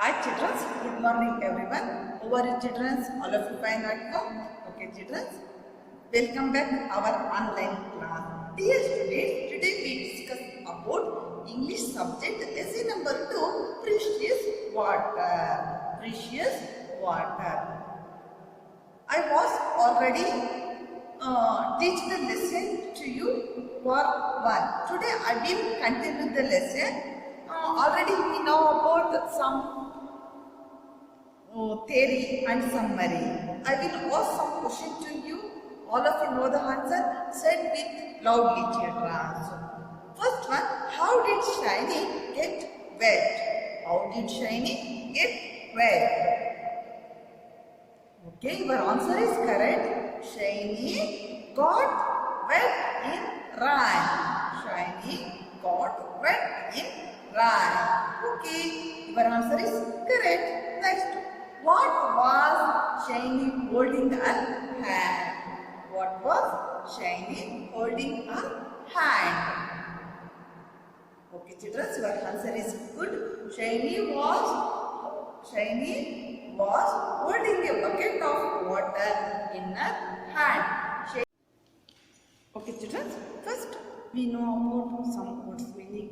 Hi children, good morning everyone. How are you children? All of you fine at home? Okay children, welcome back our online class. Dear students, today we discuss about English subject lesson number 2, Precious Water. Precious Water. I was already teach the lesson to you for one. Today I will continue the lesson. Already we know about some theory and summary. I will ask some question to you. All of you know the answer. Said with loudly children. So, first one, how did Shiny get wet? How did Shiny get wet? Okay, your answer is correct. Shiny got wet in rain. Shiny got wet in rain. Okay, your answer is correct. Next, what was Shiny holding her hand? What was Shiny holding her hand? Okay, children, your answer is good. Shiny was holding a bucket of water in her hand. Okay, children, first we know about some words meaning.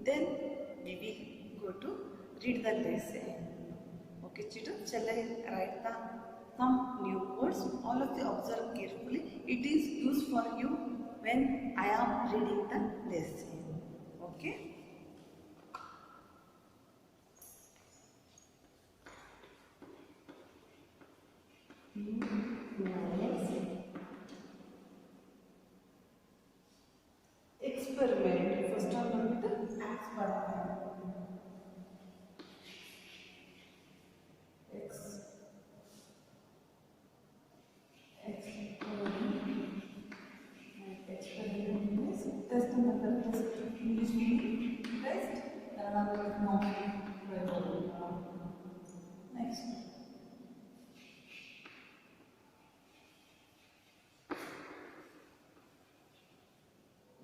Then we will go to read the lesson. Okay, children, shall I write the some new words? All of you observe carefully. It is used for you when I am reading the lesson. Okay. Experiment. First one with the experiment. Experiment means test method. Test English meaning test. Another no. Next.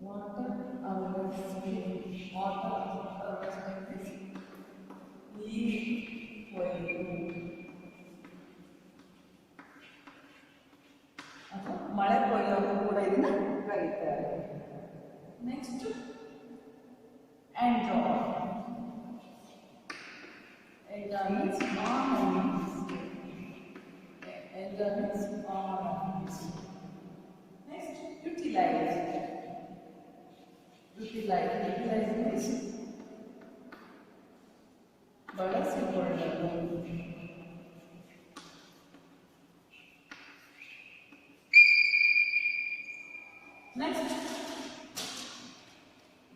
Water harvesting. Water harvesting is ನೀರು ಕೊಯ್ಲು ಅಥವಾ ಮಳೆ ಕೊಯ್ಯೋದು ಕೂಡ ಇದನ್ನ ಕರೀತಾರೆ. Next ಎಂಡ್ರಾ. ಎಂಡ್ರಾ means next utilise. Utilise means ಬಳಸಿಕೊಳ್ಳಲು. Next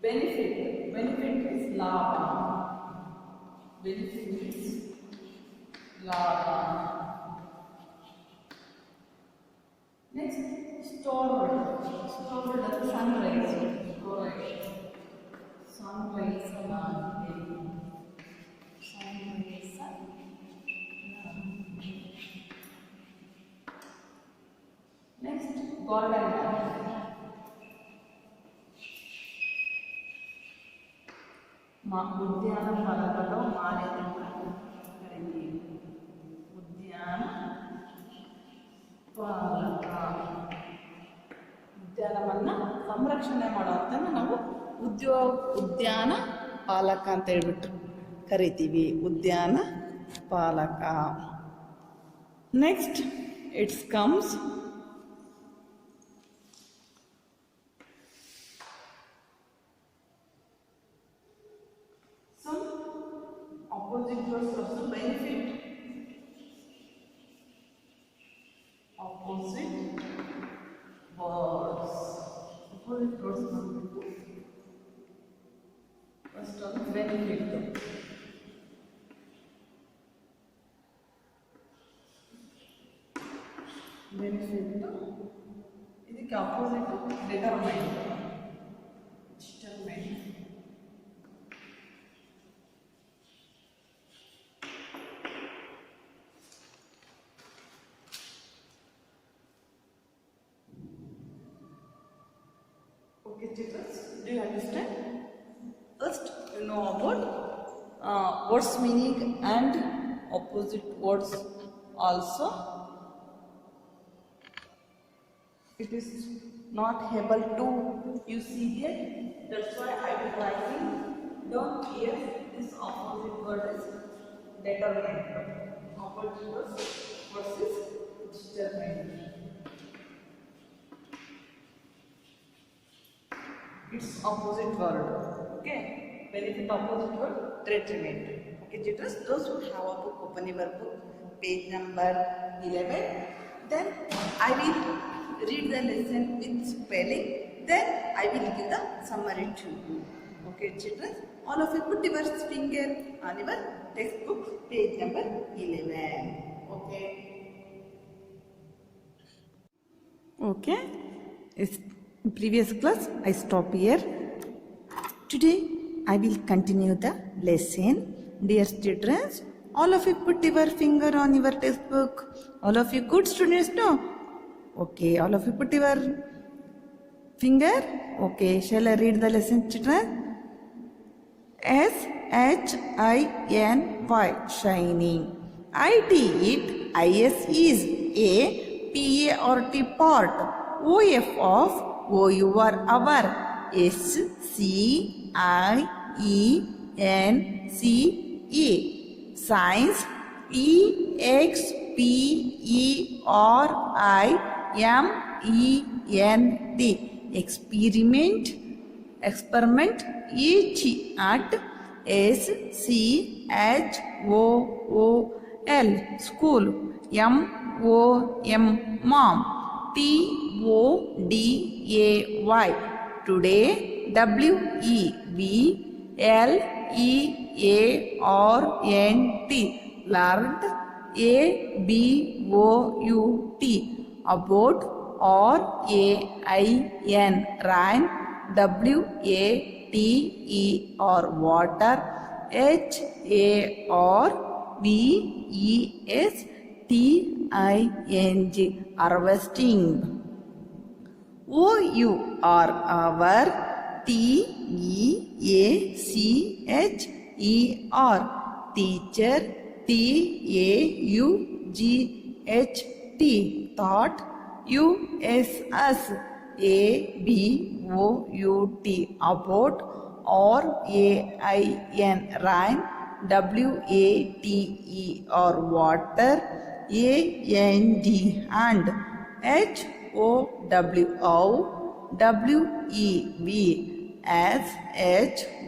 benefit. ಬೆನಿಫಿಟ್ ಇಸ್ ಲಾಭ. ಬೆನಿಫಿಟ್ ಇಸ್ ಲಾಭ. Next stored. ಸ್ಟೋರ್ಡ್ ಅಂದರೆ ಸನ್ರೈಸ್. Sunrise next garden. ಉದ್ಯಾನವನದ ಮಾಲಿನ್ಯ ಕರೀತೀವಿ. ಉದ್ಯಾನವನ್ನ ಸಂರಕ್ಷಣೆ ಮಾಡುವಂತ ನಾವು ಉದ್ಯಾನ ಪಾಲಕ ಅಂತ ಹೇಳ್ಬಿಟ್ಟು ಕರಿತೀವಿ. ಉದ್ಯಾನ ಪಾಲಕ. Next it's comes some opposite words also benefit. Opposite words. Opposite words first one benefit. Benefit ಇದಕ್ಕೆ opposite determine. Okay children, do you understand? First you know about words meaning and opposite words also. It is not able to you see here. That's why I am writing down here. This opposite word is determinant. Opposite words versus determinant. Its opposite word. Okay. Benefit opposite word detriment. Okay, children. Those who have a book, open your book, page number 11. Then I will read the lesson with spelling. Then I will give the summary to you. Okay, children. All of you put your finger on your textbook, page number 11. Okay. Okay. It's previous class I stop here. Today I will continue the lesson. Dear students, all of you put your finger on your textbook. All of you good students, no? Okay, all of you put your finger. Okay, shall I read the lesson, children? S-H-I-N-Y, shining. I-T, it, I-S is a, P-A-R-T, part. O-F of, O-U-R, our. S-C-I-E-N-C-E, science. E-X-P-E-R-I-M-E-N-T, experiment. Experiment. At S-C-H-O-O-L, school. M-O-M, mom. T-O-D-A-Y, today. W-E-V-L-E-A-R-N-T, learned. A-B-O-U-T, about. R-A-I-N, rain. W-A-T-E-R, water. H-A-R-V-E-S-T-I-N-G, harvesting. O-U-R, our. T-E-A-C-H-E-R, teacher. T-A-U-G-H-T, thought. U-S-S, A-B-O-U-T, about. R-A-I-N, rain. W-A-T-E-R, water. A-N-D, and. H-O-W-O-W-E-V, S-H-O-U-L-D,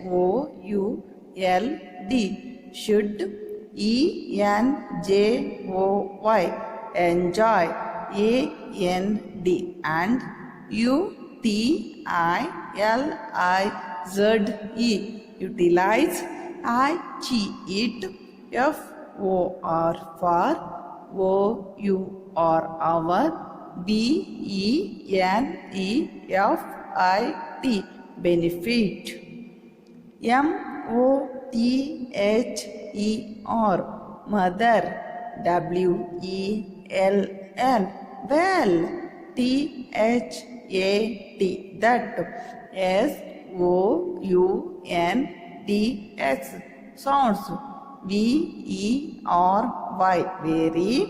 should. E-N-J-O-Y, enjoy. A-N-D, and. U-T-I-L-I-Z-E, utilize. I-G-it. F-O-R, for. O-U-R, our. B-E-N-E-F-I-T, benefit. M-O-T-H-E-R, mother. W-E-L-L, well. T-H-A-T, that. S-O-U-N-D-S, sounds. V-E-R-Y, very.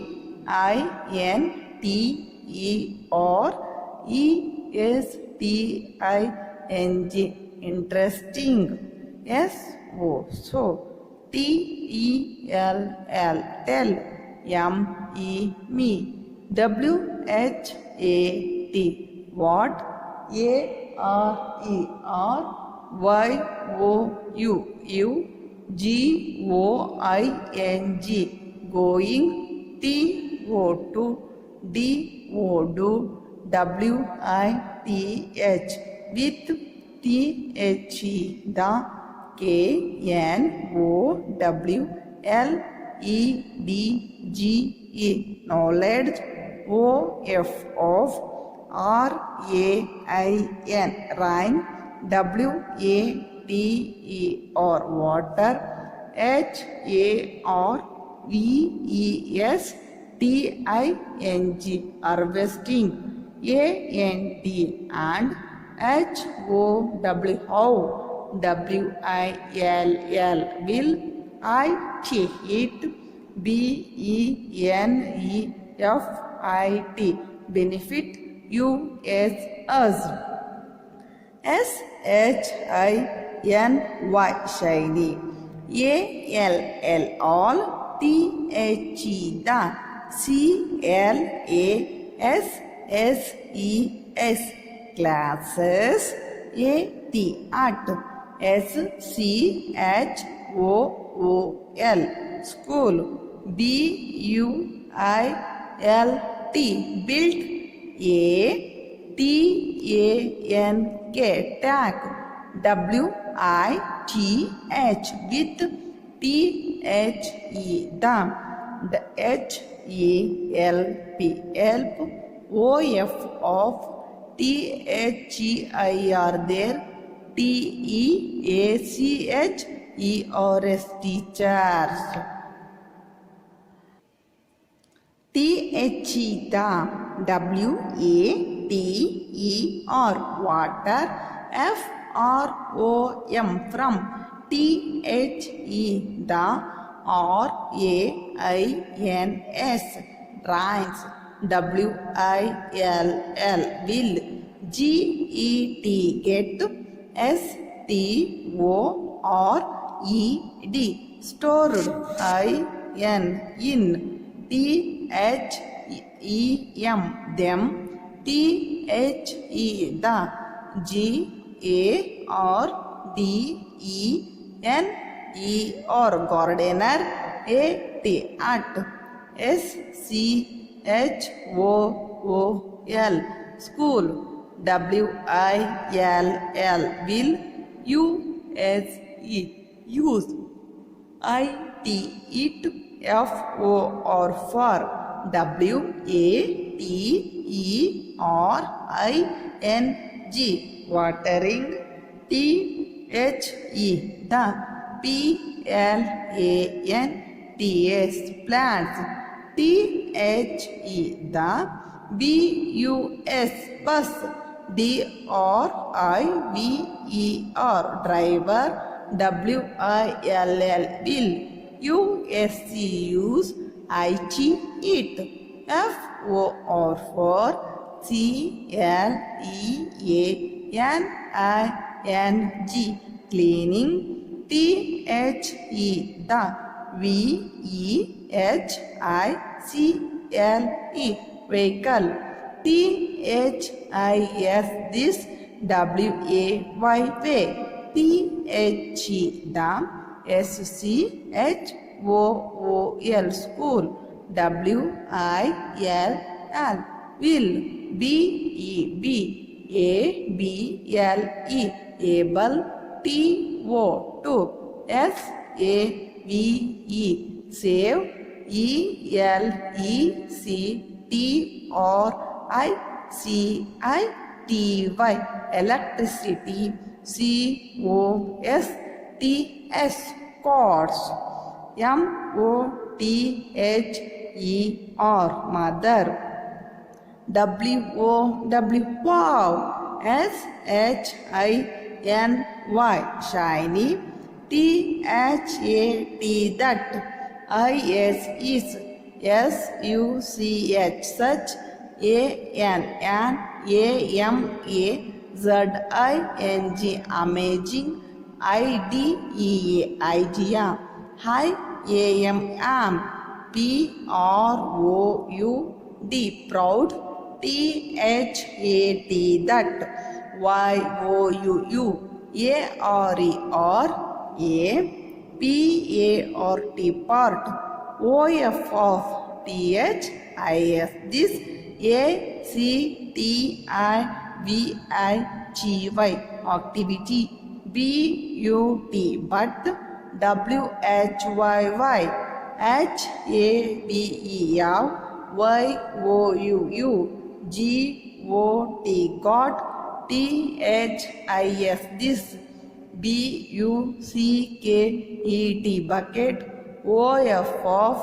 I-N-T-E-R-E-S-T-I-N-G, interesting. S-O, so. T-E-L-L, tell. M-E, me. W-H-A-T, what. A-R-E-R-Y-O-U, you. G-O-I-N-G, going. T-O-2, D-O-Do, W-I-T-H, with. T-H-E, the. K-N-O-W-L-E-D-G-E, knowledge. O-F of, R-A-I-N, rain. W-A-T-E-R, water. H-A-R-V-E-S-T-I-N-G, harvesting. A-N-D, and. H-O-W, how. W-I-L-L, will. it, it, benefit, benefit, us, shiny, shiny, all, the, classes, classes, at, school, school, built, tank, with, help, of, there, teachers, water, from, rains, rains, will, get, stored, in, them, gardener, at, school, will, use, it, for, watering, plants, bus, driver, will, use, it, for, cleaning, vehicle, this, way, school, will, able, to, save, electricity, course, mother, wow, shiny, that, is, such, amazing, idea, hi, am, proud, that, part, of, this, activity, but, got, this, bucket, of,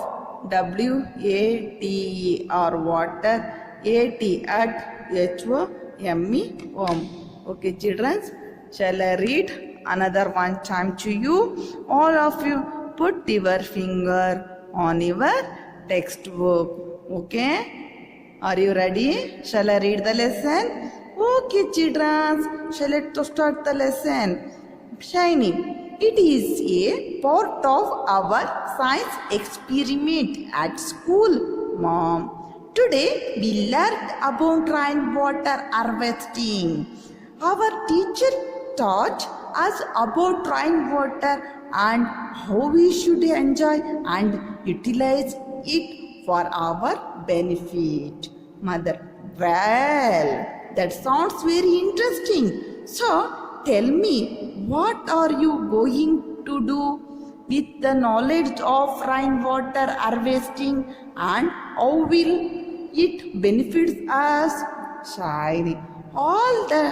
water, home. Okay, children, shall I read another one time to you? All of you put your finger on your textbook. Okay? Are you ready? Shall I read the lesson? Okay, children. Shall I start the lesson? Shining. It is a part of our science experiment at school, Mom. Today we learned about rainwater harvesting. Our teacher taught us about rainwater and how we should enjoy and utilize it for our benefit. Mother, well, that sounds very interesting. So, tell me, what are you going to do with the knowledge of rainwater harvesting and how will it benefits us? Shiny. All the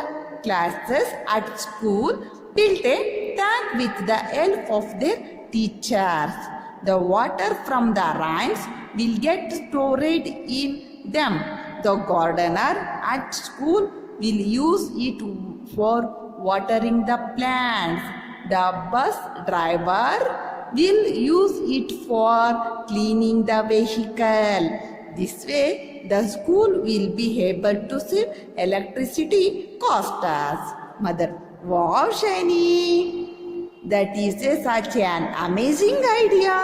classes at school built a tank with the help of their teachers. The water from the rains will get stored in them. The gardener at school will use it for watering the plants. The bus driver will use it for cleaning the vehicle. This way, the school will be able to save electricity costs. Mother, wow, Shiny! That is such an amazing idea.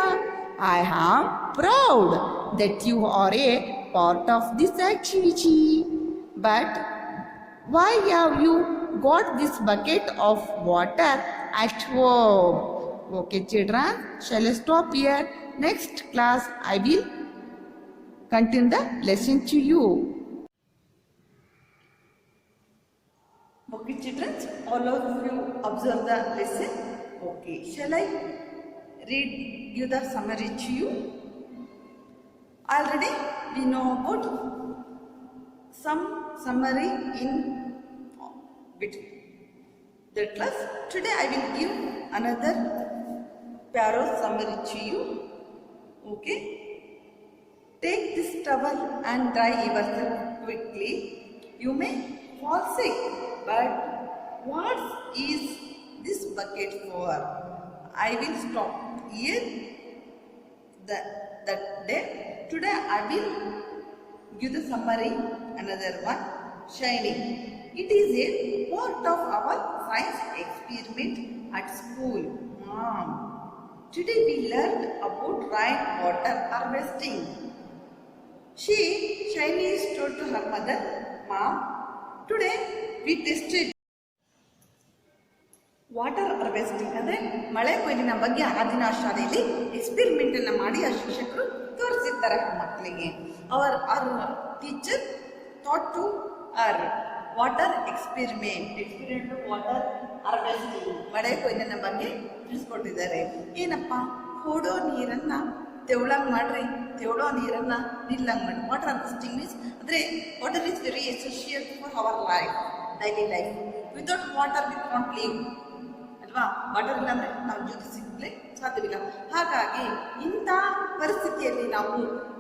I am proud that you are a part of this activity. But why have you got this bucket of water at home? Okay, children, shall I stop here? Next class, I will continue the lesson to you. Okay, children, all of you observe the lesson. Okay, shall I read you the summary to you? Already we know about some summary in between that class. Today I will give another para summary to you. Okay. Take this towel and dry yourself quickly. You may fall sick, but what is this bucket for? I will stop here. That day. Today I will give the summary. Another one, shining. It is a part of our science experiment at school. Mom, today we learned about rainwater harvesting. Shiny told to her mother, Mom, today we tested water harvesting ಅಂದರೆ ಮಳೆ ಕೊಯ್ಲಿನ ಬಗ್ಗೆ ಆ ದಿನ ಶಾಲೆಯಲ್ಲಿ experiment ಅನ್ನು ಮಾಡಿ ಆ ಶಿಕ್ಷಕರು ತೋರಿಸಿರ್ತಾರೆ ಮಕ್ಕಳಿಗೆ. Our teacher thought to our water experiment water harvesting ಮಳೆ ಕೊಯ್ಲಿನ ಬಗ್ಗೆ ತಿಳಿಸ್ಕೊಟ್ಟಿದ್ದಾರೆ. ಏನಪ್ಪ, ಓಡೋ ನೀರನ್ನ ತೆವಳಂಗೆ ಮಾಡ್ರಿ, ತೆವಳೋ ನೀರನ್ನ ನಿಲ್ಲಂಗೆ ಮಾಡಿ. ವಾಟರ್ ಹಾರ್ವೆಸ್ಟಿಂಗ್ ಮೀನ್ಸ್ ಅಂದರೆ water is very essential for our life, daily life. Without water we can't live ಅಲ್ವಾ? ವಾಟರ್ ಇಲ್ಲ ಅಂದರೆ ನಾವು ಜೀವಿಸಲಿಕ್ಕೆ ಸಾಧ್ಯವಿಲ್ಲ. ಹಾಗಾಗಿ ಇಂಥ ಪರಿಸ್ಥಿತಿಯಲ್ಲಿ ನಾವು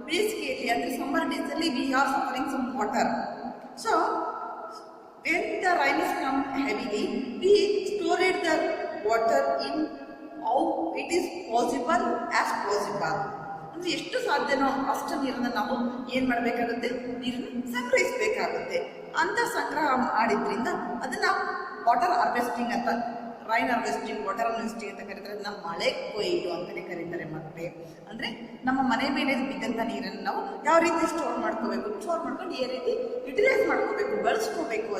ಬೇಸಿಗೆಯಲ್ಲಿ ಅಂದರೆ ಸಮ್ಮರ್ ಡೇಸಲ್ಲಿ we are suffering some water. So when the rains come heavily, we stored the water in how it is possible as possible. ಅಂದರೆ ಎಷ್ಟು ಸಾಧ್ಯನೋ ಅಷ್ಟು ನೀರನ್ನು ನಾವು ಏನು ಮಾಡಬೇಕಾಗುತ್ತೆ, ನೀರನ್ನು ಸಂಗ್ರಹಿಸಬೇಕಾಗುತ್ತೆ. ಅಂತ ಸಂಗ್ರಹ ಮಾಡಿದ್ರಿಂದ ಅದನ್ನು ವಾಟರ್ ಹಾರ್ವೆಸ್ಟಿಂಗ್ ಅಂತ, ರೈನ್ ಹಾರ್ವೆಸ್ಟಿಂಗ್, ವಾಟರ್ ಹಾರ್ವೆಸ್ಟಿಂಗ್ ಅಂತ ಕರೀತಾರೆ. ನಮ್ಮ ಮಳೆ ಕೊಯ್ಲು ಅಂತಲೇ ಕರೀತಾರೆ ಮಕ್ಕಳೇ. ಅಂದರೆ ನಮ್ಮ ಮನೆ ಮೇಲೆ ಬಿದ್ದಂಥ ನೀರನ್ನು ನಾವು ಯಾವ ರೀತಿ ಸ್ಟೋರ್ ಮಾಡ್ಕೋಬೇಕು, ಸ್ಟೋರ್ ಮಾಡ್ಕೊಂಡು ಈ ರೀತಿ ಯುಟಿಲೈಸ್ ಮಾಡ್ಕೋಬೇಕು, ಬಳಸ್ಕೋಬೇಕು.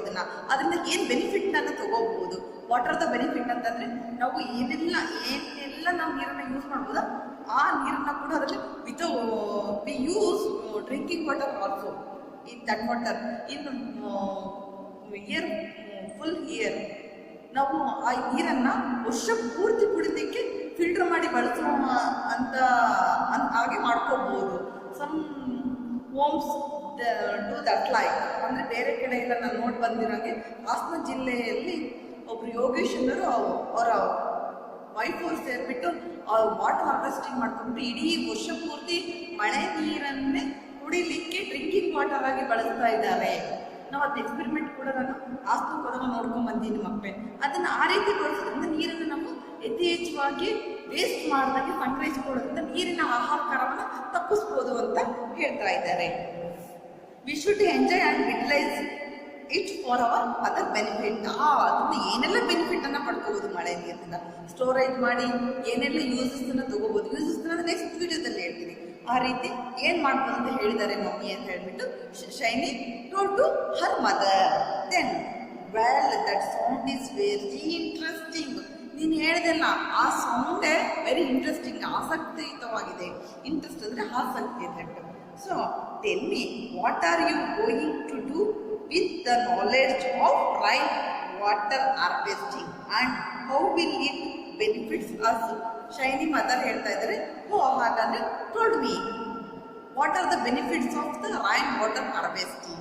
ಅದರಿಂದ ಏನು ಬೆನಿಫಿಟ್ನ ತಗೋಬಹುದು. ವಾಟರ್ದ ಬೆನಿಫಿಟ್ ಅಂತಂದರೆ ನಾವು ಏನೆಲ್ಲ ನಾವು ನೀರನ್ನು ಯೂಸ್ ಮಾಡ್ಬೋದೋ ಆ ನೀರನ್ನು ಕೂಡ ಅದರಲ್ಲಿ we use drinking water also in that water in year, full year ನಾವು ಆ ನೀರನ್ನು ವರ್ಷ ಪೂರ್ತಿ ಕುಡಿಲಿಕ್ಕೆ ಫಿಲ್ಟರ್ ಮಾಡಿ ಬಳಸೋ ಅಂತ ಹಾಗೆ ಮಾಡ್ಕೋಬಹುದು. Some homes do that like. ಅಂದರೆ ಬೇರೆ ಕಡೆ ಎಲ್ಲ ನಾನು ನೋಡಿ ಬಂದಿರೋಂಗೆ ಹಾಸನ ಜಿಲ್ಲೆಯಲ್ಲಿ ಒಬ್ರು ಯೋಗೇಶ್ವರರು ಅವರ ವೈಫ್ ಅವ್ರು ಸೇರಿಬಿಟ್ಟು ವಾಟರ್ ಹಾರ್ವೆಸ್ಟಿಂಗ್ ಮಾಡ್ಕೊಂಡು ಇಡೀ ವರ್ಷ ಪೂರ್ತಿ ಮಳೆ ನೀರನ್ನೇ ಕುಡಿಲಿಕ್ಕೆ ಡ್ರಿಂಕಿಂಗ್ ವಾಟರ್ ಆಗಿ ಬಳಸ್ತಾ ಇದ್ದಾರೆ. ನಾವು ಅದು ಎಕ್ಸ್ಪೆರಿಮೆಂಟ್ ಕೂಡ ನಾನು ಹಾಸನಕ್ಕೆ ಹೋದಾಗ ನೋಡ್ಕೊಂಡು ಬಂದೀನಿ ಮಕ್ಕಳೇ. ಅದನ್ನು ಆ ರೀತಿ ಬಳಸೋದ್ರಿಂದ ನೀರನ್ನು ನಾವು ಯಥೇಚ್ಛವಾಗಿ ವೇಸ್ಟ್ ಮಾಡ್ದಂಗೆ ಸಂಗ್ರಹಿಸಿಕೊಳ್ಳೋದ್ರಿಂದ ನೀರಿನ ಹಾಹಾಕಾರವನ್ನು ತಪ್ಪಿಸ್ಬೋದು ಅಂತ ಹೇಳ್ತಾ ಇದ್ದಾರೆ. We should enjoy and utilise it for our other benefit. ಅದರಿಂದ ಏನೆಲ್ಲ ಬೆನಿಫಿಟ್ ಅನ್ನ ಪಡ್ಕೋಬಹುದು ಮಳೆ ನೀರಿನಿಂದ, ಸ್ಟೋರೇಜ್ ಮಾಡಿ ಏನೆಲ್ಲ ಯೂಸಸ್ ಅನ್ನ ತಗೋಬಹುದು. ಯೂಸಸ್ ಅನ್ನ ನೆಕ್ಸ್ಟ್ ವಿಡಿಯೋದಲ್ಲಿ ಹೇಳ್ತೀನಿ. ಆ ರೀತಿ ಏನ್ ಮಾಡ್ಬೋದು ಅಂತ ಹೇಳಿದ್ದಾರೆ ಮಮ್ಮಿ ಅಂತ ಹೇಳ್ಬಿಟ್ಟು Shiny told to her mother. Then well that sound is very interesting. ನೀನು ಹೇಳಿದೆಲ್ಲ ಆ ಸೌಂಡೇ ವೆರಿ ಇಂಟ್ರೆಸ್ಟಿಂಗ್, ಆಸಕ್ತಿಯುತವಾಗಿದೆ. ಇಂಟ್ರೆಸ್ಟ್ ಅಂದ್ರೆ ಆಸಕ್ತಿ ಅಂತ. So tell me, what are you going to do with the knowledge of rain water harvesting and how will it benefits us? Shiny mother ಹೇಳ್ತಾ ಇದ್ದಾರೆ, ಹಾಗಾದ್ರೆ told me what are the benefits of the rain water harvesting?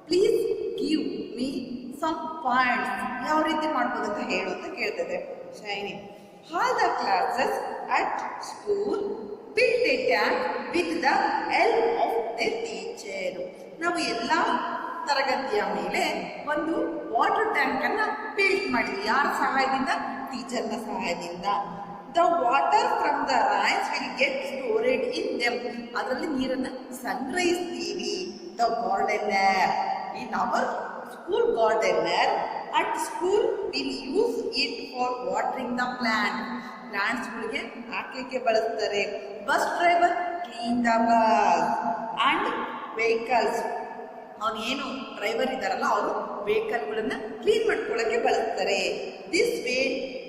Please give me some points. ಯಾವ ರೀತಿ ಮಾಡ್ಬೋದು ಅಂತ ಹೇಳು ಅಂತ ಕೇಳ್ತದೆ shiny. All the classes at school built a tank with the help of their teacher. ನಾವು ಎಲ್ಲ ತರಗತಿಯ ಮೇಲೆ ಒಂದು ವಾಟರ್ ಟ್ಯಾಂಕ್ ಅನ್ನ ಬಿಲ್ಟ್ ಮಾಡಿದ್ವಿ. ಯಾರ ಸಹಾಯದಿಂದ? ಟೀಚರ್ನ ಸಹಾಯದಿಂದ. The water from the rains will get stored in them. ಅದರಲ್ಲಿ ನೀರನ್ನು ಸಂಗ್ರಹಿಸ್ತೀವಿ. The gardener in our school gardener at school will use it for watering the ಪ್ಲಾಂಟ್ಸ್ಗಳಿಗೆ ಹಾಕಲಿಕ್ಕೆ ಬಳಸ್ತಾರೆ. Bus driver clean the bus and vehicles. ಅವನೇನು driver ಇದ್ದಾರಲ್ಲ ಅವರು ವೆಹಿಕಲ್ಗಳನ್ನ ಕ್ಲೀನ್ ಮಾಡ್ಕೊಳ್ಳೋಕೆ ಬಳಸ್ತಾರೆ. This way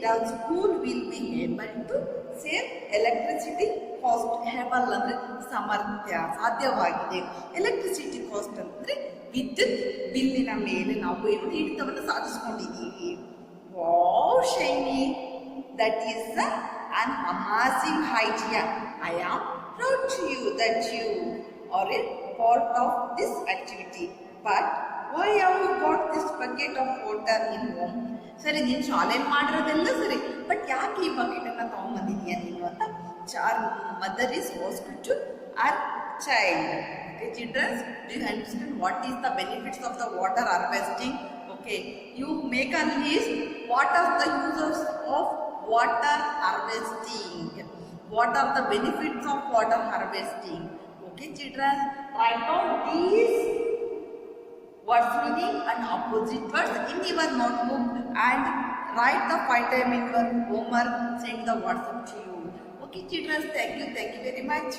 the school will be able to save electricity cost. Able ಅಂದ್ರೆ ಸಾಮರ್ಥ್ಯ, ಸಾಧ್ಯವಾಗಿದೆ. ಎಲೆಕ್ಟ್ರಿಸಿಟಿ ಕಾಸ್ಟ್ ಅಂದ್ರೆ ವಿದ್ಯುತ್ ಬಿಲ್ಲಿನ ಮೇಲೆ ನಾವು ಏನು ಹಿಡಿತವನ್ನು ಸಾಧಿಸ್ಕೊಂಡಿದ್ದೀವಿ. Wow Shiny, that is an amazing idea. I am proud to you that you are a part of this activity. But why have you got this bucket of water in home? ಸರಿ, ನೀನು ಶಾಲೆಯಲ್ಲಿ ಮಾಡಿರೋದೆಲ್ಲ ಸರಿ, but ಯಾಕೆ ಈ bucket ಅನ್ನ ತಗೊಂಡ್ಬಂದಿದೀಯ ನೀನು ಅಂತ mother is asked to her child. Okay, children, do you understand what is the benefits of the water harvesting? Okay, you make a list. What are the uses of water harvesting? What are the benefits of water harvesting? Okay, children, write down these words meaning and opposite words in your notebook and write the 5 times in your homework. Send the WhatsApp to you. Okay, children, thank you very much.